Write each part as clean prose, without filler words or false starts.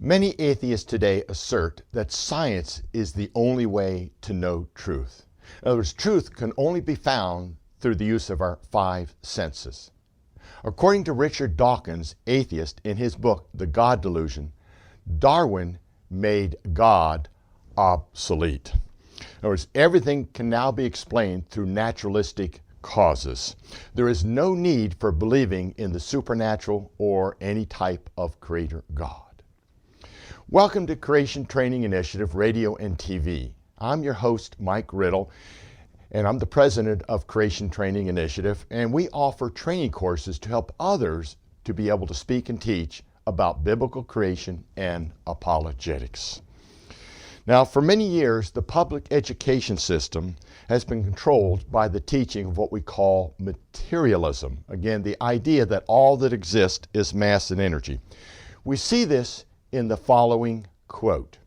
Many atheists today assert that science is the only way to know truth. In other words, truth can only be found through the use of our five senses. According to Richard Dawkins, atheist, in his book, The God Delusion, Darwin made God obsolete. In other words, everything can now be explained through naturalistic causes. There is no need for believing in the supernatural or any type of creator God. Welcome to Creation Training Initiative Radio and TV. I'm your host, Mike Riddle, and I'm the president of Creation Training Initiative, and we offer training courses to help others to be able to speak and teach about biblical creation and apologetics. Now, for many years, the public education system has been controlled by the teaching of what we call materialism. Again, the idea that all that exists is mass and energy. We see this in the following quote.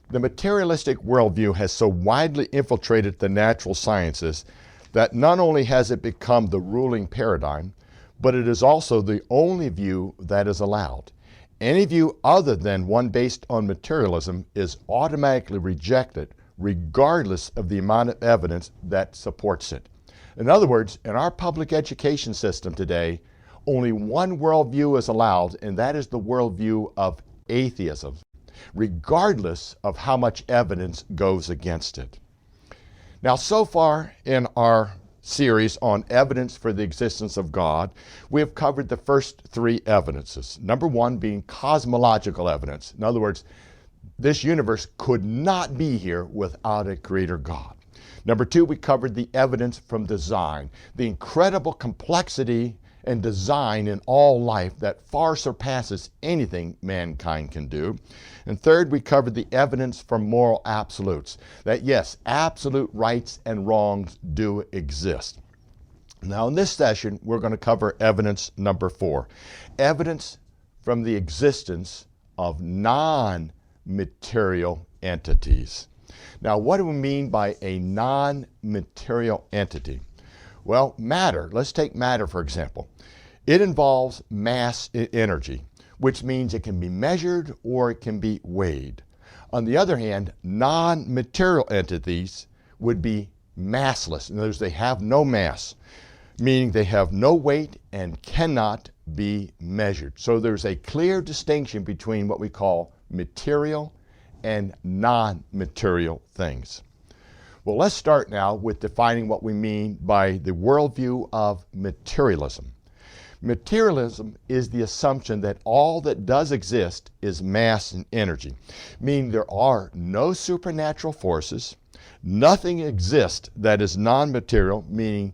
The materialistic worldview has so widely infiltrated the natural sciences that not only has it become the ruling paradigm, but it is also the only view that is allowed. Any view other than one based on materialism is automatically rejected, regardless of the amount of evidence that supports it. In other words, in our public education system today, only one worldview is allowed, and that is the worldview of atheism, regardless of how much evidence goes against it. Now, so far in our series on evidence for the existence of God, we have covered the first three evidences. Number one being cosmological evidence. In other words, this universe could not be here without a creator God. Number two, we covered the evidence from design, the incredible complexity and design in all life that far surpasses anything mankind can do. And third, we covered the evidence from moral absolutes, that yes, absolute rights and wrongs do exist. Now in this session, we're going to cover evidence number 4, evidence from the existence of non-material entities. Now, what do we mean by a non-material entity? Well, matter. Let's take matter, for example. It involves mass and energy, which means it can be measured or it can be weighed. On the other hand, non-material entities would be massless. In other words, they have no mass, meaning they have no weight and cannot be measured. So there's a clear distinction between what we call material and non-material things. Well, let's start now with defining what we mean by the worldview of materialism. Materialism is the assumption that all that does exist is mass and energy, meaning there are no supernatural forces, nothing exists that is non-material, meaning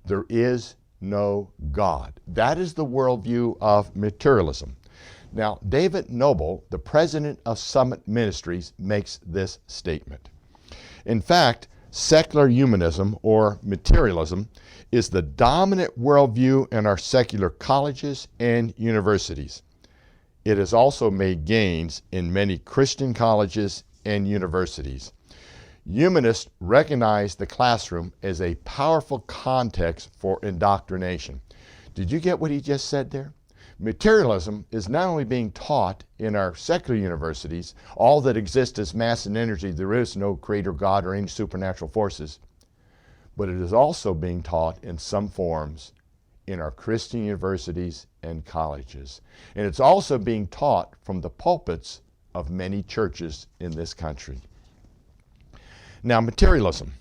there is no God. That is the worldview of materialism. Now, David Noble, the president of Summit Ministries, makes this statement. In fact, secular humanism, or materialism, is the dominant worldview in our secular colleges and universities. It has also made gains in many Christian colleges and universities. Humanists recognize the classroom as a powerful context for indoctrination. Did you get what he just said there? Materialism is not only being taught in our secular universities, all that exists is mass and energy, there is no creator God or any supernatural forces, but it is also being taught in some forms in our Christian universities and colleges. And it's also being taught from the pulpits of many churches in this country. Now, materialism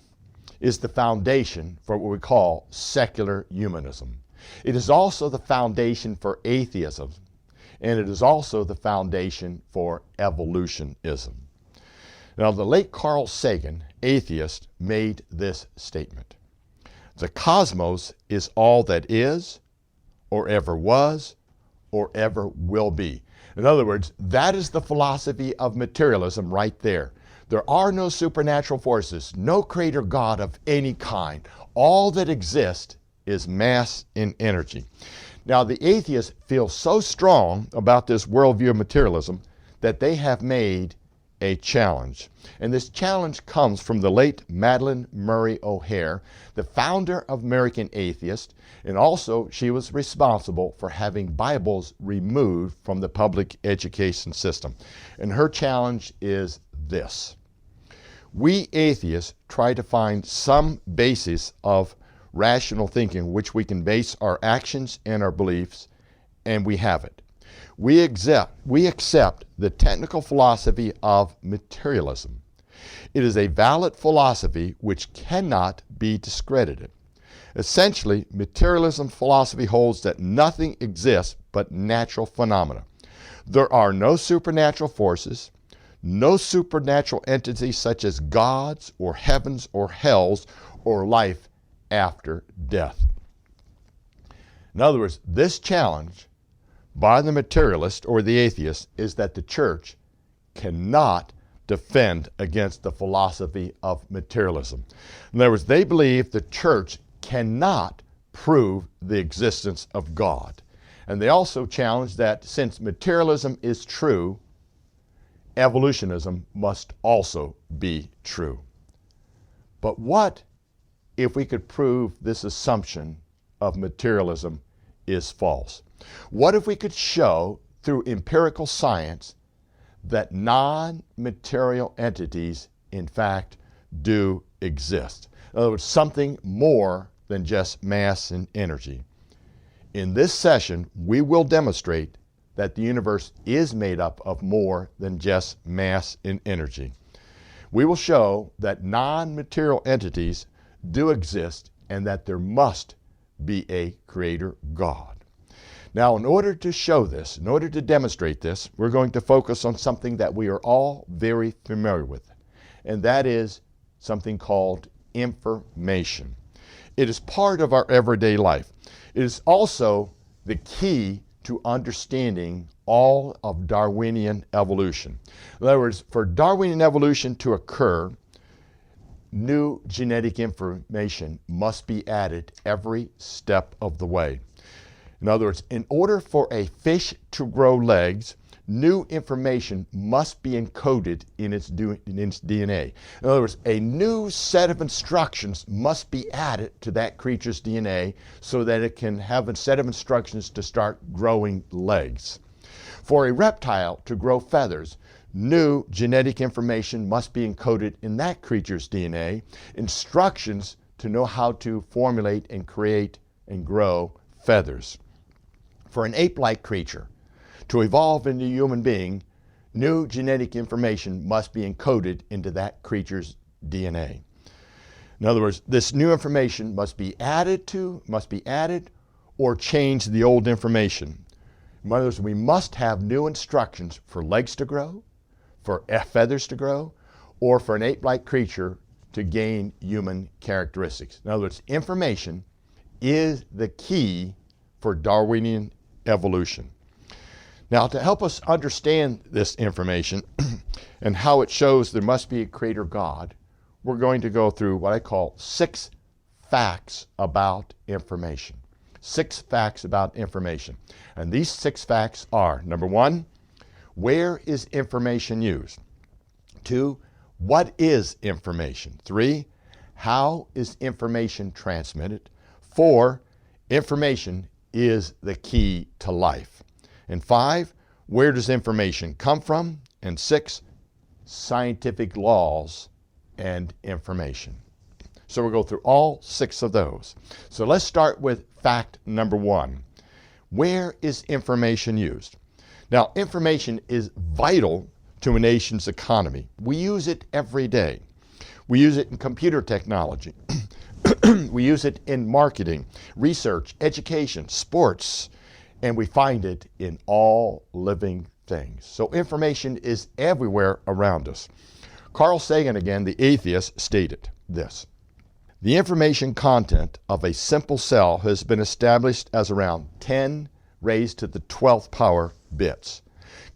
is the foundation for what we call secular humanism. It is also the foundation for atheism, and it is also the foundation for evolutionism. Now, the late Carl Sagan, atheist, made this statement. The cosmos is all that is, or ever was, or ever will be. In other words, that is the philosophy of materialism right there. There are no supernatural forces, no creator God of any kind. All that exists is mass and energy. Now, the atheists feel so strong about this worldview of materialism that they have made a challenge. And this challenge comes from the late Madalyn Murray O'Hair, the founder of American Atheist, and also she was responsible for having Bibles removed from the public education system. And her challenge is this: we atheists try to find some basis of rational thinking which we can base our actions and our beliefs, and we have it. We accept the technical philosophy of materialism. It is a valid philosophy which cannot be discredited. Essentially, materialism philosophy holds that nothing exists but natural phenomena. There are no supernatural forces, no supernatural entities such as gods or heavens or hells or life after death. In other words, this challenge by the materialist or the atheist is that the church cannot defend against the philosophy of materialism. In other words, they believe the church cannot prove the existence of God. And they also challenge that since materialism is true, evolutionism must also be true. But what if we could prove this assumption of materialism is false? What if we could show through empirical science that non-material entities, in fact, do exist? In other words, something more than just mass and energy. In this session, we will demonstrate that the universe is made up of more than just mass and energy. We will show that non-material entities do exist and that there must be a creator God. Now, in order to show this, in order to demonstrate this, we're going to focus on something that we are all very familiar with, and that is something called information. It is part of our everyday life. It is also the key to understanding all of Darwinian evolution. In other words, for Darwinian evolution to occur, new genetic information must be added every step of the way. In other words, in order for a fish to grow legs, new information must be encoded in its DNA. In other words, a new set of instructions must be added to that creature's DNA so that it can have a set of instructions to start growing legs. For a reptile to grow feathers, new genetic information must be encoded in that creature's DNA, instructions to know how to formulate and create and grow feathers. For an ape-like creature to evolve into a human being, new genetic information must be encoded into that creature's DNA. In other words, this new information must be added or change the old information. In other words, we must have new instructions for legs to grow, for feathers to grow, or for an ape-like creature to gain human characteristics. In other words, information is the key for Darwinian evolution. Now, to help us understand this information and how it shows there must be a creator God, we're going to go through what I call 6 facts about information. 6 facts about information. And these 6 facts are, number 1, where is information used? 2, what is information? 3, how is information transmitted? 4, information is the key to life. And 5, where does information come from? And 6, scientific laws and information. So we'll go through all 6 of those. So let's start with fact number 1. Where is information used? Now, information is vital to a nation's economy. We use it every day. We use it in computer technology. We use it in marketing, research, education, sports, and we find it in all living things. So information is everywhere around us. Carl Sagan, again, the atheist, stated this: the information content of a simple cell has been established as around 10 raised to the 12th power bits,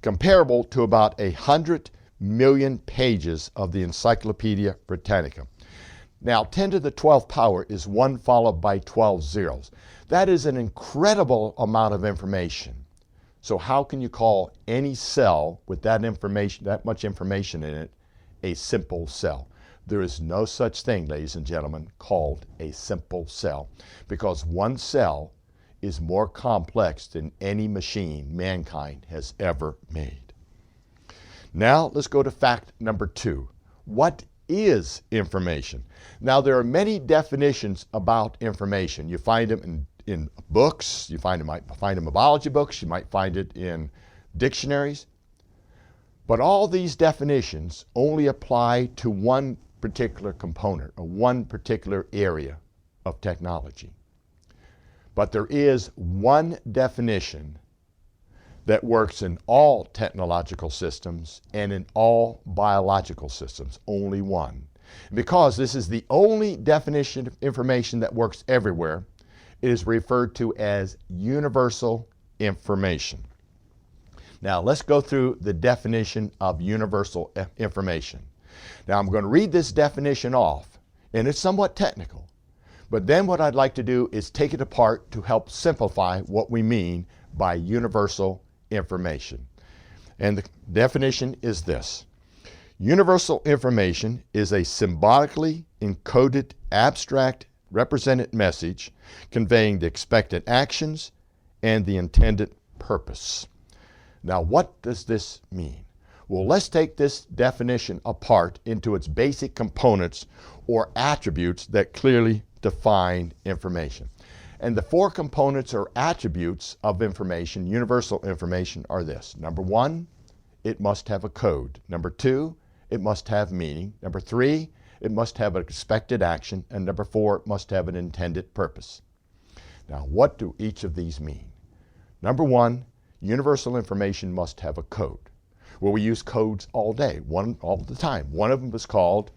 comparable to about 100 million pages of the Encyclopedia Britannica. Now, 10 to the 12th power is 1 followed by 12 zeros. That is an incredible amount of information. So how can you call any cell with that much information in it, a simple cell? There is no such thing, ladies and gentlemen, called a simple cell, because one cell is more complex than any machine mankind has ever made. Now let's go to fact number 2. What is information? Now there are many definitions about information. You find them in books, you might find them in biology books, you might find it in dictionaries. But all these definitions only apply to one particular component or one particular area of technology. But there is one definition that works in all technological systems and in all biological systems, only one. Because this is the only definition of information that works everywhere, it is referred to as universal information. Now let's go through the definition of universal information. Now I'm going to read this definition off, and it's somewhat technical. But then what I'd like to do is take it apart to help simplify what we mean by universal information. And the definition is this. Universal information is a symbolically encoded, abstract, represented message conveying the expected actions and the intended purpose. Now, what does this mean? Well, let's take this definition apart into its basic components or attributes that clearly define information. And the 4 components or attributes of information, universal information, are this. Number 1, it must have a code. Number 2, it must have meaning. Number 3, it must have an expected action. And number 4, it must have an intended purpose. Now, what do each of these mean? Number 1, universal information must have a code. Well, we use codes all day, all the time. One of them is called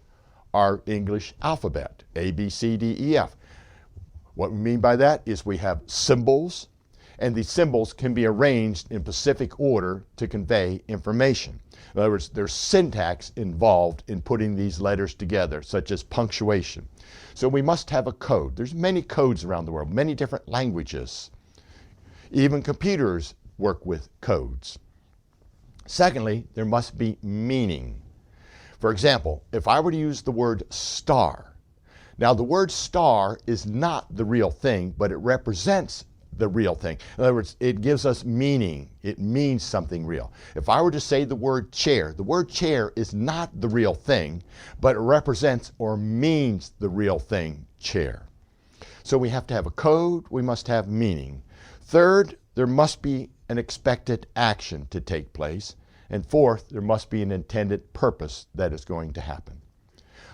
our English alphabet, A, B, C, D, E, F. What we mean by that is we have symbols, and these symbols can be arranged in specific order to convey information. In other words, there's syntax involved in putting these letters together, such as punctuation. So we must have a code. There's many codes around the world, many different languages. Even computers work with codes. Secondly, there must be meaning. For example, if I were to use the word star, now the word star is not the real thing, but it represents the real thing. In other words, it gives us meaning. It means something real. If I were to say the word chair is not the real thing, but it represents or means the real thing, chair. So we have to have a code, we must have meaning. Third, there must be an expected action to take place. And fourth, there must be an intended purpose that is going to happen.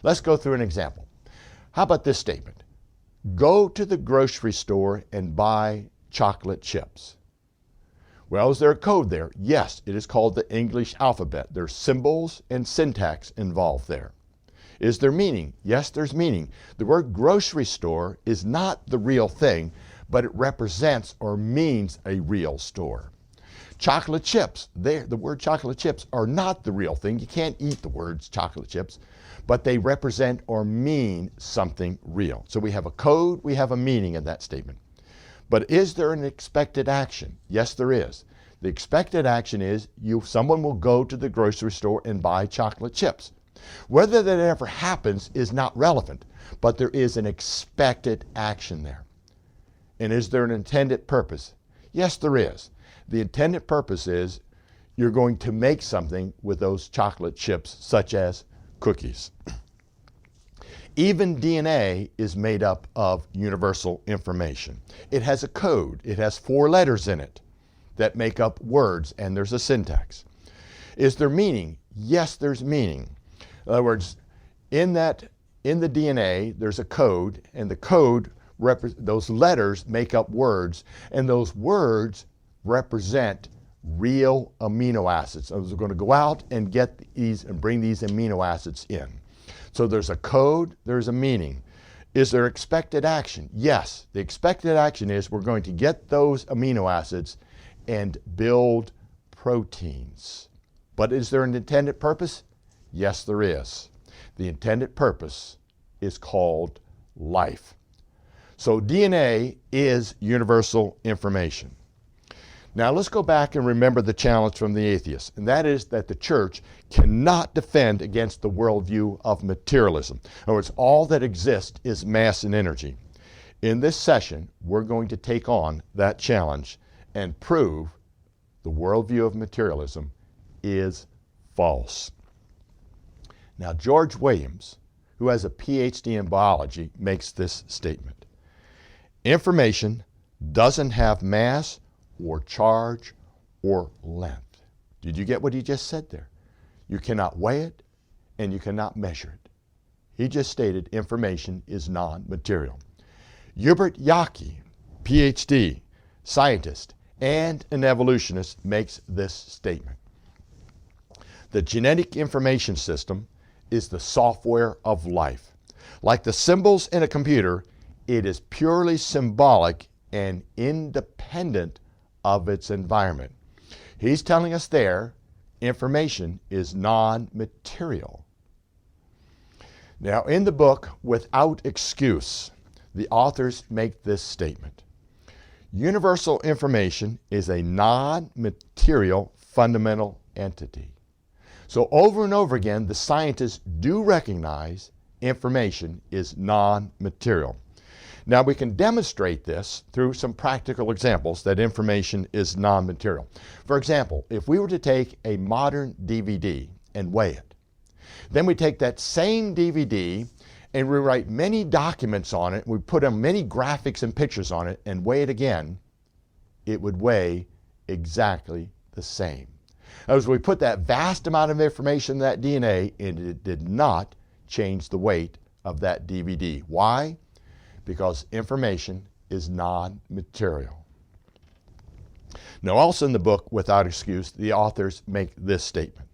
Let's go through an example. How about this statement? Go to the grocery store and buy chocolate chips. Well, is there a code there? Yes, it is called the English alphabet. There's symbols and syntax involved there. Is there meaning? Yes, there's meaning. The word grocery store is not the real thing, but it represents or means a real store. Chocolate chips, the word chocolate chips are not the real thing. You can't eat the words chocolate chips, but they represent or mean something real. So we have a code, we have a meaning in that statement. But is there an expected action? Yes, there is. The expected action is someone will go to the grocery store and buy chocolate chips. Whether that ever happens is not relevant, but there is an expected action there. And is there an intended purpose? Yes, there is. The intended purpose is you're going to make something with those chocolate chips, such as cookies. Even DNA is made up of universal information. It has a code. It has 4 letters in it that make up words, and there's a syntax. Is there meaning? Yes, there's meaning. In other words, in the DNA, there's a code, and the code, those letters make up words, and those words represent real amino acids. So we're going to go out and get these and bring these amino acids in. So there's a code, there's a meaning. Is there expected action? Yes. The expected action is we're going to get those amino acids and build proteins. But is there an intended purpose? Yes, there is. The intended purpose is called life. So DNA is universal information. Now let's go back and remember the challenge from the atheists, and that is that the church cannot defend against the worldview of materialism. In other words, all that exists is mass and energy. In this session, we're going to take on that challenge and prove the worldview of materialism is false. Now, George Williams, who has a PhD in biology, makes this statement. Information doesn't have mass or charge or length. Did you get what he just said there? You cannot weigh it and you cannot measure it. He just stated information is non-material. Hubert Yaki, PhD, scientist, and an evolutionist, makes this statement. The genetic information system is the software of life. Like the symbols in a computer, it is purely symbolic and independent of its environment. He's telling us there, information is non-material. Now, in the book, Without Excuse, the authors make this statement. Universal information is a non-material fundamental entity. So over and over again, the scientists do recognize information is non-material. Now we can demonstrate this through some practical examples that information is non-material. For example, if we were to take a modern DVD and weigh it, then we take that same DVD and we write many documents on it, we put many graphics and pictures on it and weigh it again, it would weigh exactly the same. As we put that vast amount of information in that DNA, and it did not change the weight of that DVD. Why? Because information is non-material. Now, also in the book, Without Excuse, the authors make this statement.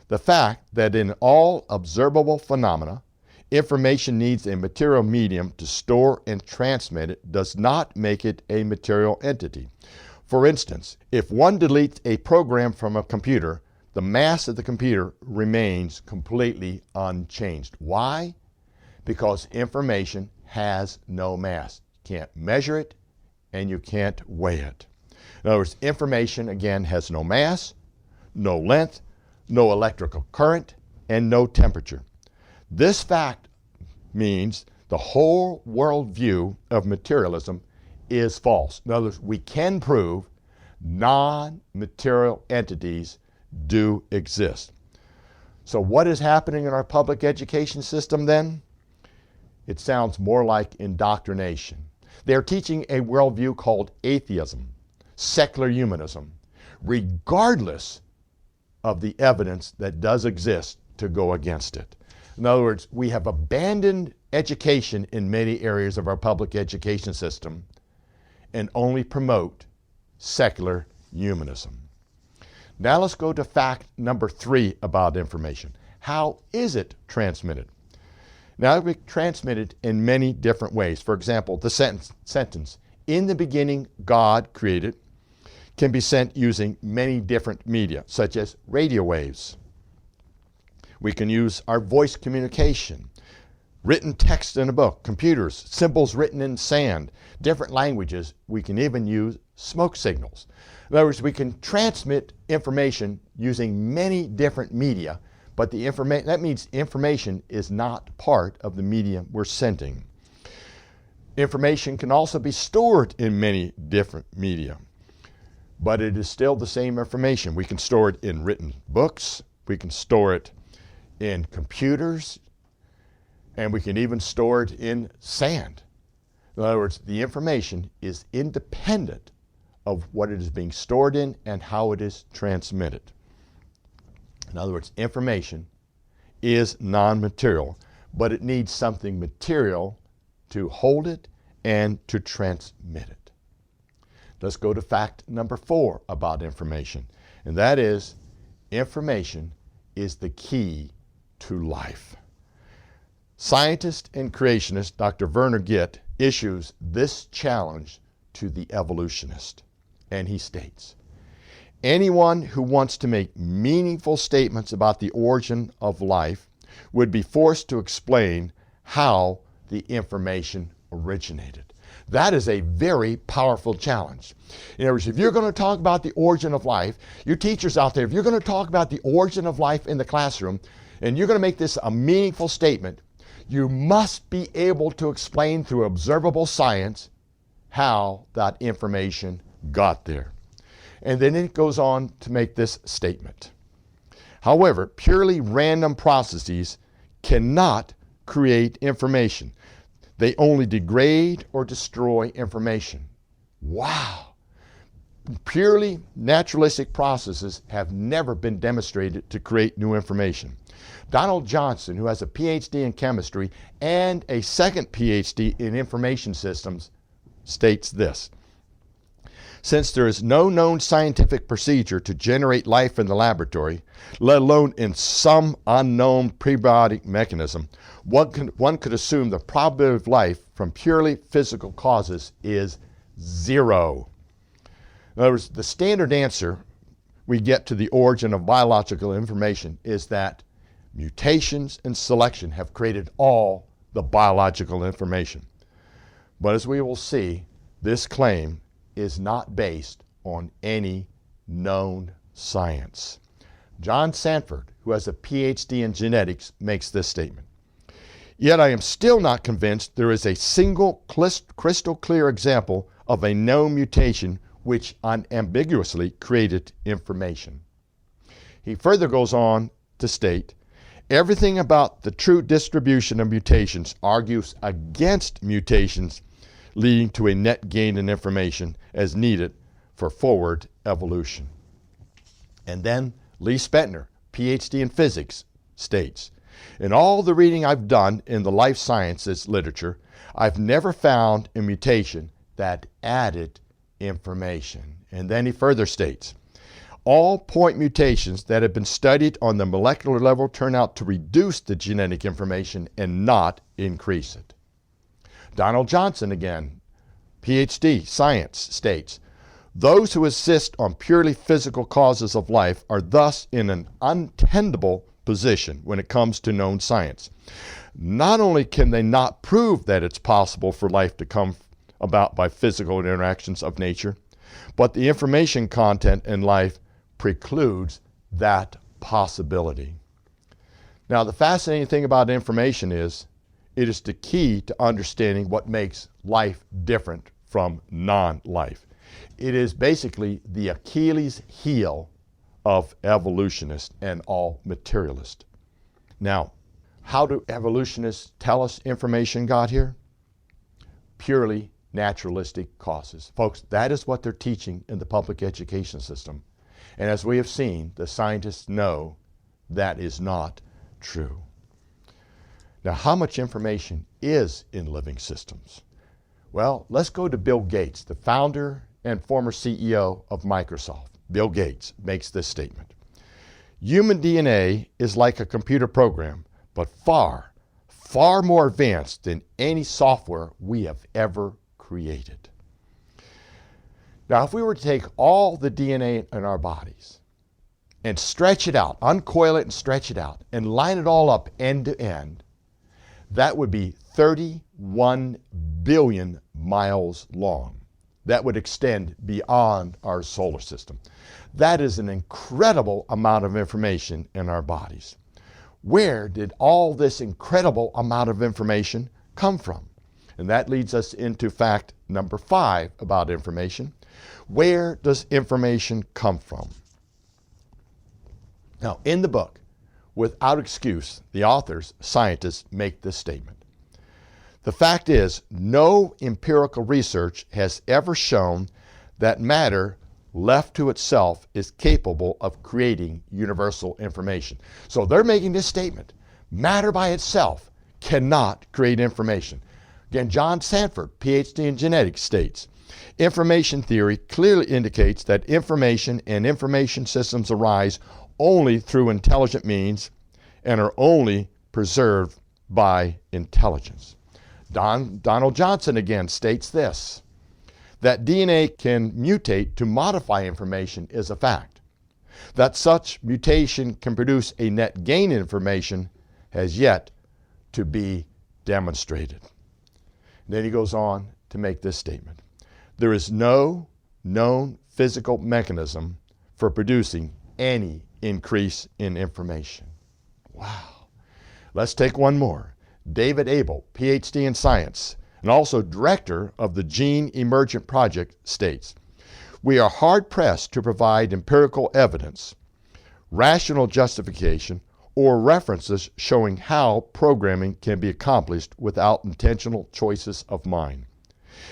The fact that in all observable phenomena, information needs a material medium to store and transmit it does not make it a material entity. For instance, if one deletes a program from a computer, the mass of the computer remains completely unchanged. Why? Because information has no mass. You can't measure it and you can't weigh it. In other words, information, again, has no mass, no length, no electrical current, and no temperature. This fact means the whole worldview of materialism is false. In other words, we can prove non-material entities do exist. So what is happening in our public education system then? It sounds more like indoctrination. They're teaching a worldview called atheism, secular humanism, regardless of the evidence that does exist to go against it. In other words, we have abandoned education in many areas of our public education system and only promote secular humanism. Now let's go to fact number 3 about information. How is it transmitted? Now it can be transmitted in many different ways. For example, the sentence, "In the beginning God created," can be sent using many different media, such as radio waves. We can use our voice communication, written text in a book, computers, symbols written in sand, different languages. We can even use smoke signals. In other words, we can transmit information using many different media, but that means information is not part of the medium we're sending. Information can also be stored in many different media, but it is still the same information. We can store it in written books, we can store it in computers, and we can even store it in sand. In other words, the information is independent of what it is being stored in and how it is transmitted. In other words, information is non-material, but it needs something material to hold it and to transmit it. Let's go to fact number 4 about information, and that is information is the key to life. Scientist and creationist Dr. Werner Gitt issues this challenge to the evolutionist, and he states, anyone who wants to make meaningful statements about the origin of life would be forced to explain how the information originated. That is a very powerful challenge. In other words, if you're going to talk about the origin of life, you teachers out there, if you're going to talk about the origin of life in the classroom, and you're going to make this a meaningful statement, you must be able to explain through observable science how that information got there. And then it goes on to make this statement. However, purely random processes cannot create information. They only degrade or destroy information. Wow! Purely naturalistic processes have never been demonstrated to create new information. Donald Johnson, who has a PhD in chemistry and a second PhD in information systems, states this: since there is no known scientific procedure to generate life in the laboratory, let alone in some unknown prebiotic mechanism, one could assume the probability of life from purely physical causes is zero. In other words, the standard answer we get to the origin of biological information is that mutations and selection have created all the biological information. But as we will see, this claim is not based on any known science. John Sanford, who has a PhD in genetics, makes this statement: yet I am still not convinced there is a single crystal clear example of a known mutation which unambiguously created information. He further goes on to state, everything about the true distribution of mutations argues against mutations leading to a net gain in information as needed for forward evolution. And then Lee Spentner, PhD in physics, states, in all the reading I've done in the life sciences literature, I've never found a mutation that added information. And then he further states, all point mutations that have been studied on the molecular level turn out to reduce the genetic information and not increase it. Donald Johnson, again, PhD, science, states, those who insist on purely physical causes of life are thus in an untenable position when it comes to known science. Not only can they not prove that it's possible for life to come about by physical interactions of nature, but the information content in life precludes that possibility. Now, the fascinating thing about information is it is the key to understanding what makes life different from non-life. It is basically the Achilles heel of evolutionists and all materialists. Now, how do evolutionists tell us information got here? Purely naturalistic causes. Folks, that is what they're teaching in the public education system. And as we have seen, the scientists know that is not true. Now, how much information is in living systems? Well, let's go to Bill Gates, the founder and former CEO of Microsoft. Bill Gates makes this statement: human DNA is like a computer program, but far, far more advanced than any software we have ever created. Now, if we were to take all the DNA in our bodies and stretch it out, uncoil it and stretch it out, and line it all up end to end, that would be 31 billion miles long. That would extend beyond our solar system. That is an incredible amount of information in our bodies. Where did all this incredible amount of information come from? And that leads us into fact number 5 about information. Where does information come from? Now, in the book, Without Excuse, the authors, scientists, make this statement. The fact is, no empirical research has ever shown that matter left to itself is capable of creating universal information. So they're making this statement. Matter by itself cannot create information. Again, John Sanford, PhD in genetics, states, information theory clearly indicates that information and information systems arise only through intelligent means and are only preserved by intelligence. Donald Johnson again states this, that DNA can mutate to modify information is a fact. That such mutation can produce a net gain in information has yet to be demonstrated. Then he goes on to make this statement. There is no known physical mechanism for producing any increase in information. Wow. Let's take one more. David Abel, PhD in science, and also director of the Gene Emergent Project, states, "We are hard-pressed to provide empirical evidence, rational justification, or references showing how programming can be accomplished without intentional choices of mind.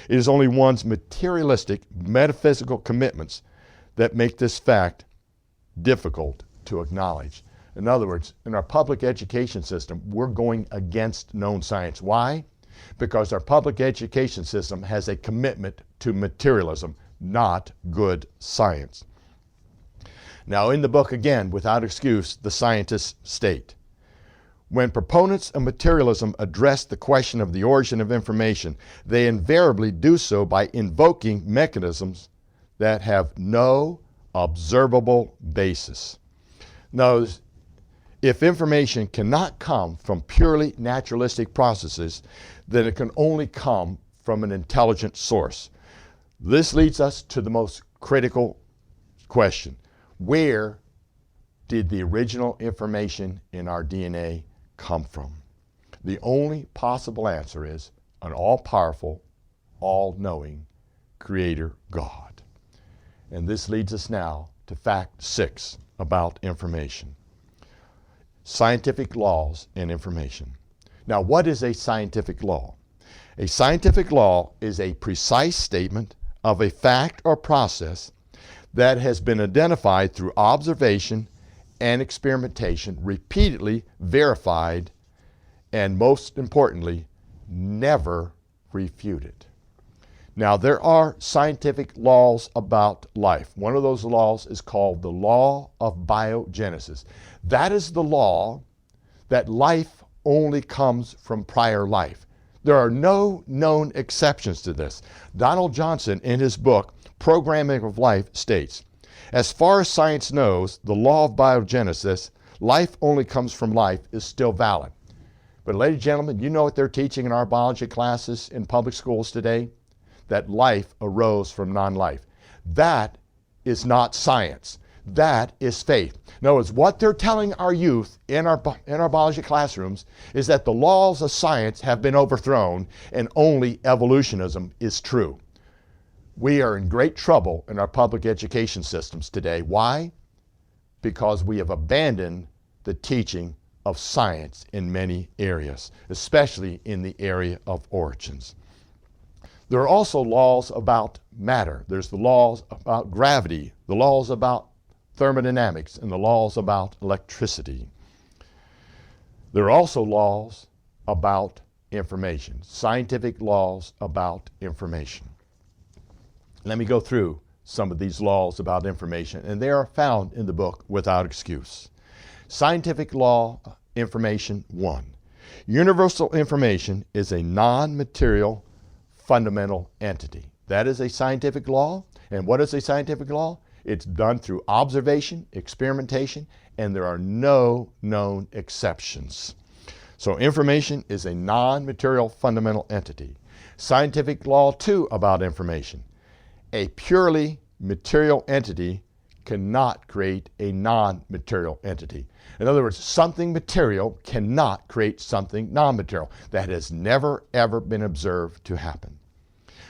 It is only one's materialistic, metaphysical commitments that make this fact difficult to acknowledge." In other words, in our public education system, we're going against known science. Why? Because our public education system has a commitment to materialism, not good science. Now, in the book, again, Without Excuse, the scientists state, when proponents of materialism address the question of the origin of information, they invariably do so by invoking mechanisms that have no observable basis. Notice, if information cannot come from purely naturalistic processes, then it can only come from an intelligent source. This leads us to the most critical question. Where did the original information in our DNA come from? The only possible answer is an all-powerful, all-knowing Creator God. And this leads us now to fact 6 about information. Scientific laws and information. Now, what is a scientific law? A scientific law is a precise statement of a fact or process that has been identified through observation and experimentation, repeatedly verified, and most importantly, never refuted. Now, there are scientific laws about life. One of those laws is called the law of biogenesis. That is the law that life only comes from prior life. There are no known exceptions to this. Donald Johnson, in his book, Programming of Life, states, as far as science knows, the law of biogenesis, life only comes from life, is still valid. But ladies and gentlemen, you know what they're teaching in our biology classes in public schools today? That life arose from non-life. That is not science. That is faith. In other words, what they're telling our youth in our biology classrooms is that the laws of science have been overthrown and only evolutionism is true. We are in great trouble in our public education systems today. Why? Because we have abandoned the teaching of science in many areas, especially in the area of origins. There are also laws about matter. There's the laws about gravity, the laws about thermodynamics, and the laws about electricity. There are also laws about information, scientific laws about information. Let me go through some of these laws about information, and they are found in the book Without Excuse. Scientific law information 1. Universal information is a non-material fundamental entity. That is a scientific law. And what is a scientific law? It's done through observation, experimentation, and there are no known exceptions. So information is a non-material fundamental entity. Scientific law 2 about information. A purely material entity cannot create a non-material entity. In other words, something material cannot create something non-material. That has never, ever been observed to happen.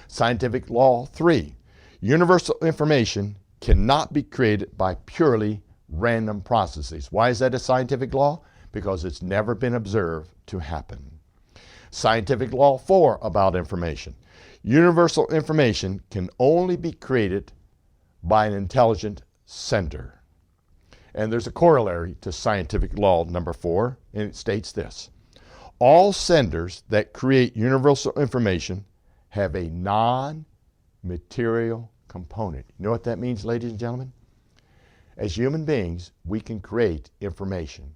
Scientific law 3, universal information cannot be created by purely random processes. Why is that a scientific law? Because it's never been observed to happen. Scientific law 4 about information. Universal information can only be created by an intelligent sender. And there's a corollary to scientific law number 4, and it states this. All senders that create universal information have a non-material component. You know what that means, ladies and gentlemen? As human beings, we can create information.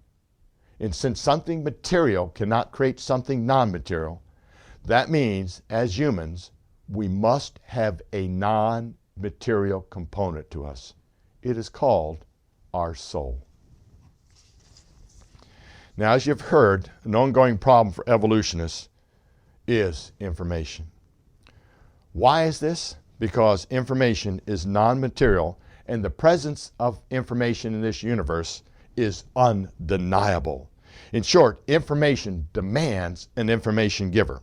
And since something material cannot create something non-material, that means, as humans, we must have a non-material component to us. It is called our soul. Now, as you've heard, an ongoing problem for evolutionists is information. Why is this? Because information is non-material, and the presence of information in this universe is undeniable. In short, information demands an information giver.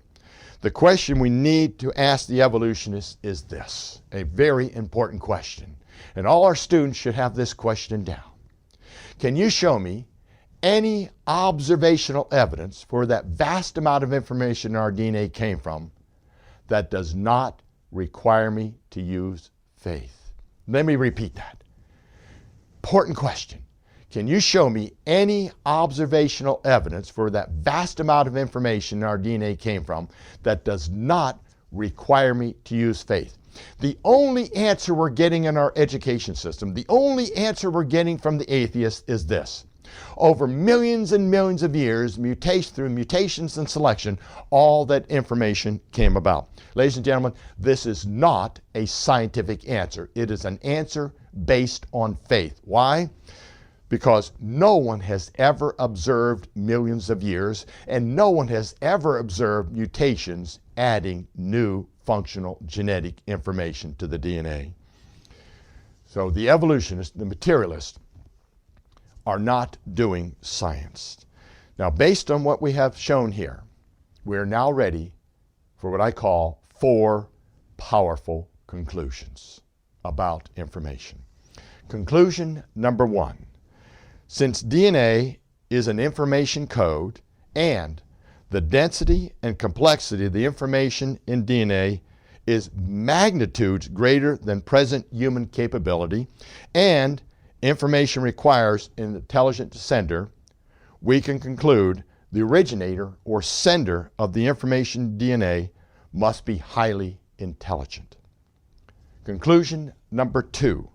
The question we need to ask the evolutionists is this, a very important question. And all our students should have this question down. Can you show me any observational evidence for that vast amount of information our DNA came from that does not require me to use faith? Let me repeat that. Important question. Can you show me any observational evidence for that vast amount of information our DNA came from that does not require me to use faith? The only answer we're getting in our education system, the only answer we're getting from the atheists is this. Over millions and millions of years, through mutations and selection, all that information came about. Ladies and gentlemen, this is not a scientific answer. It is an answer based on faith. Why? Because no one has ever observed millions of years, and no one has ever observed mutations adding new functional genetic information to the DNA. So the evolutionists, the materialists, are not doing science. Now, based on what we have shown here, we're now ready for what I call 4 powerful conclusions about information. Conclusion number 1. Since DNA is an information code and the density and complexity of the information in DNA is magnitudes greater than present human capability, and information requires an intelligent sender, we can conclude the originator or sender of the information DNA must be highly intelligent. Conclusion number 2.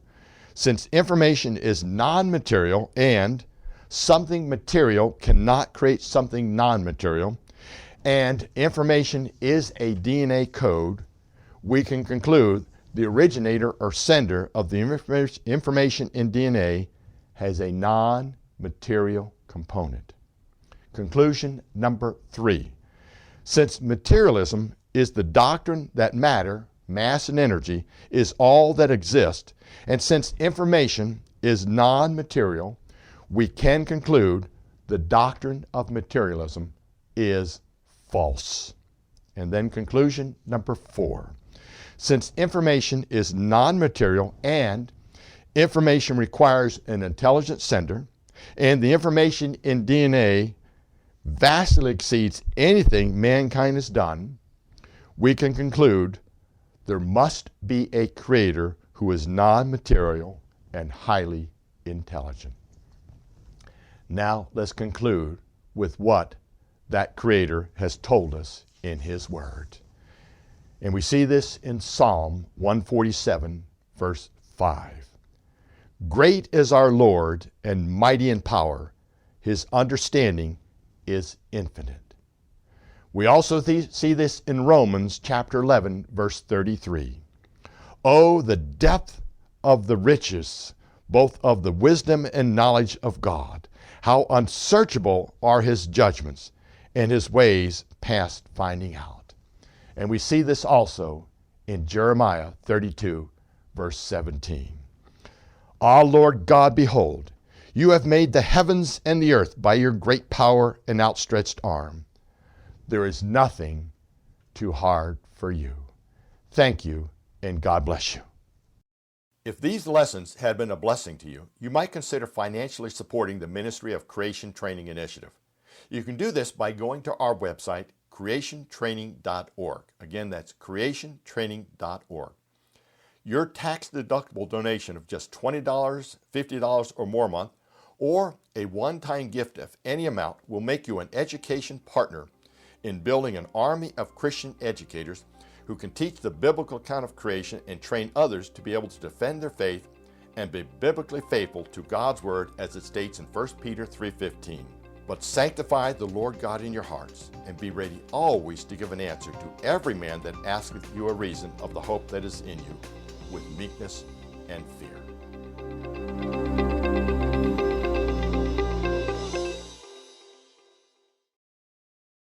Since information is non-material and something material cannot create something non-material, and information is a DNA code, we can conclude the originator or sender of the information in DNA has a non-material component. Conclusion number 3. Since materialism is the doctrine that matter, mass, and energy is all that exists, and since information is non-material, we can conclude the doctrine of materialism is false. And then conclusion number 4. Since information is non-material and information requires an intelligent sender, and the information in DNA vastly exceeds anything mankind has done, we can conclude there must be a creator who is non-material and highly intelligent. Now let's conclude with what that creator has told us in his word. And we see this in Psalm 147, verse 5. Great is our Lord and mighty in power. His understanding is infinite. We also see this in Romans chapter 11, verse 33. Oh, the depth of the riches, both of the wisdom and knowledge of God. How unsearchable are his judgments, and his ways past finding out. And we see this also in Jeremiah 32, verse 17. Ah, Lord God, behold, you have made the heavens and the earth by your great power and outstretched arm. There is nothing too hard for you. Thank you, and God bless you. If these lessons had been a blessing to you, you might consider financially supporting the Ministry of Creation Training Initiative. You can do this by going to our website, creationtraining.org. Again, that's creationtraining.org. Your tax-deductible donation of just $20, $50, or more a month, or a one-time gift of any amount will make you an education partner in building an army of Christian educators who can teach the biblical account of creation and train others to be able to defend their faith and be biblically faithful to God's Word as it states in 1 Peter 3:15. But sanctify the Lord God in your hearts, and be ready always to give an answer to every man that asketh you a reason of the hope that is in you, with meekness and fear.